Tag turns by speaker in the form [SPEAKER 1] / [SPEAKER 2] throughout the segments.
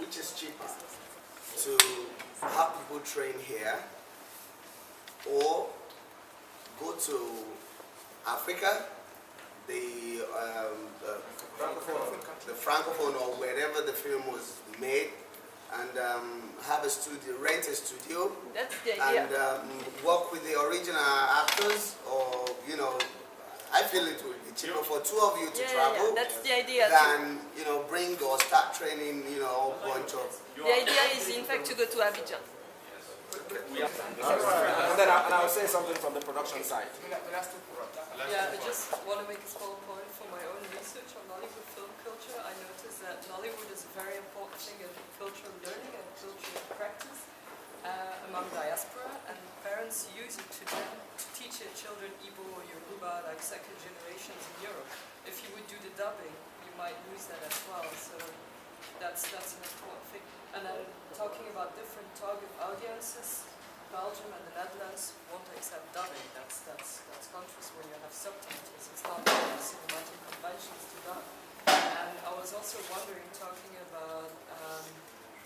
[SPEAKER 1] which is cheaper, to have people train here or go to Africa, the Francophone or wherever the film was made, and have a studio, rent a studio,
[SPEAKER 2] that's the idea.
[SPEAKER 1] And work with the original actors, or I feel it would be cheaper for two of you to travel.
[SPEAKER 2] Yeah, that's the idea.
[SPEAKER 1] Than bring or start training a bunch of.
[SPEAKER 2] The idea is in fact to go to Abidjan.
[SPEAKER 3] And then I'll say something from the production side.
[SPEAKER 4] Yeah, I just want to make a small point for my own research on Nollywood film culture. I noticed that Nollywood is a very important thing in cultural learning and cultural practice among diaspora, and parents use it to teach their children Igbo or Yoruba, like second generations in Europe. If you would do the dubbing, you might lose that as well. So that's an important thing. And then talking about different target audiences, Belgium and the Netherlands won't accept dubbing. That's countries where you have subtitles. It's not cinematic conventions to dub. And I was also wondering, talking about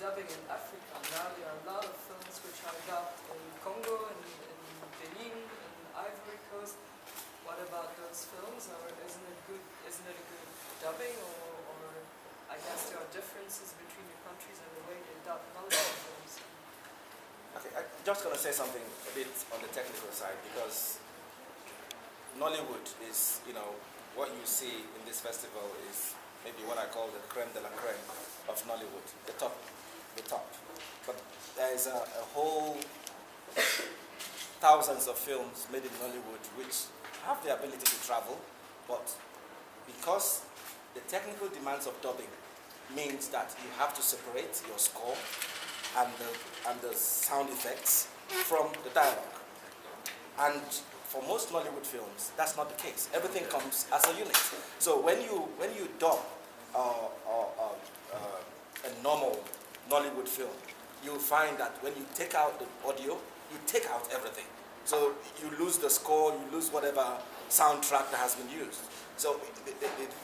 [SPEAKER 4] dubbing in Africa. Now there are a lot of films which are dubbed in Congo, in Benin, in Ivory Coast. What about those films? Or isn't it a good dubbing? Or I guess there are differences between the countries and the way they dub Nollywood films.
[SPEAKER 3] Okay, I'm just going to say something a bit on the technical side, because Nollywood is, what you see in this festival is maybe what I call the creme de la creme of Nollywood, the top. But there is a whole thousands of films made in Nollywood which have the ability to travel, but because the technical demands of dubbing means that you have to separate your score and the sound effects from the dialogue. And for most Nollywood films, that's not the case. Everything comes as a unit. So when you dub a normal Nollywood film, you'll find that when you take out the audio, you take out everything. So you lose the score, you lose whatever soundtrack that has been used. So the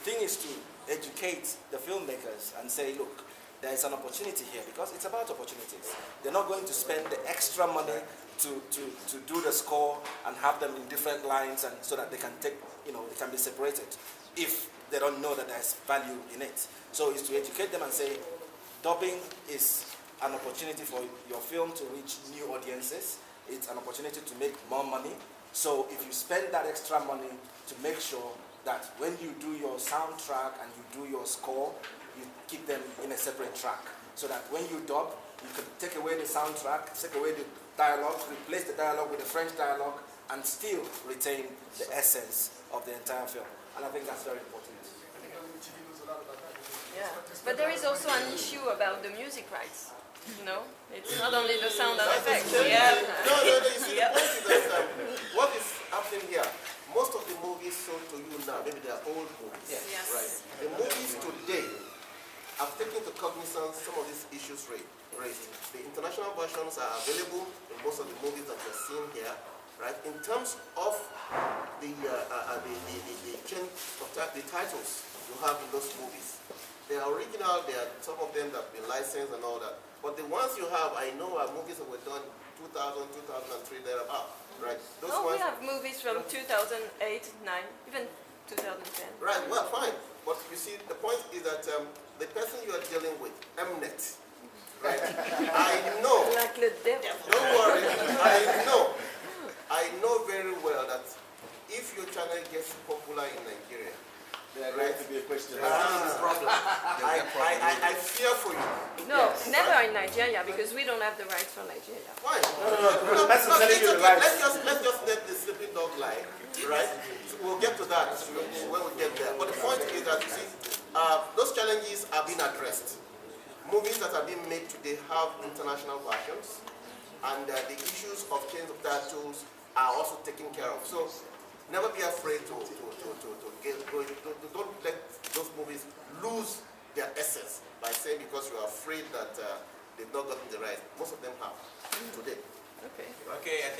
[SPEAKER 3] thing is to educate the filmmakers and say, look, there is an opportunity here, because it's about opportunities. They're not going to spend the extra money to do the score and have them in different lines, and so that they can take, it can be separated if they don't know that there's value in it. So it's to educate them and say, dubbing is an opportunity for your film to reach new audiences. It's an opportunity to make more money. So if you spend that extra money to make sure that when you do your soundtrack and you do your score, you keep them in a separate track, so that when you dub, you can take away the soundtrack, take away the dialogue, replace the dialogue with the French dialogue, and still retain the essence of the entire film. And I think that's very important.
[SPEAKER 2] Yeah, but there is also an issue about the music rights. It's not only the sound and effects. Yeah.
[SPEAKER 5] No, you see, the point is that what is happening here, most of the movies sold to you now, maybe they are old movies,
[SPEAKER 2] Yes.
[SPEAKER 5] right? The movies today have taken into cognizance some of these issues raised. The international versions are available in most of the movies that you're seeing here, right? In terms of the change of the titles you have in those movies, they are original. They are some of them that have been licensed and all that. But the ones you have, I know, are movies that were done 2000, 2003, thereabout, right? Those
[SPEAKER 2] we
[SPEAKER 5] ones,
[SPEAKER 2] have movies from 2008, 9, even 2010.
[SPEAKER 5] right, well, fine. But you see, the point is that the person you are dealing with, Mnet, right? I know.
[SPEAKER 2] Like the devil.
[SPEAKER 5] Don't worry. I know very well that if your channel gets popular in Nigeria,
[SPEAKER 3] There's going to be a question.
[SPEAKER 5] I fear for you.
[SPEAKER 2] No, never in Nigeria, because we don't have the rights for Nigeria.
[SPEAKER 5] Fine.
[SPEAKER 3] No. Let's
[SPEAKER 5] just let the sleeping dog lie, right? So we'll get to that when we get there. But the point is that, you see, those challenges are being addressed. Movies that are being made today have international versions, and the issues of change of titles are also taken care of. So never be afraid to get going. Don't let those movies lose their essence by saying because you are afraid that they've not gotten the right. Most of them have today.
[SPEAKER 2] Okay.
[SPEAKER 6] Okay, I think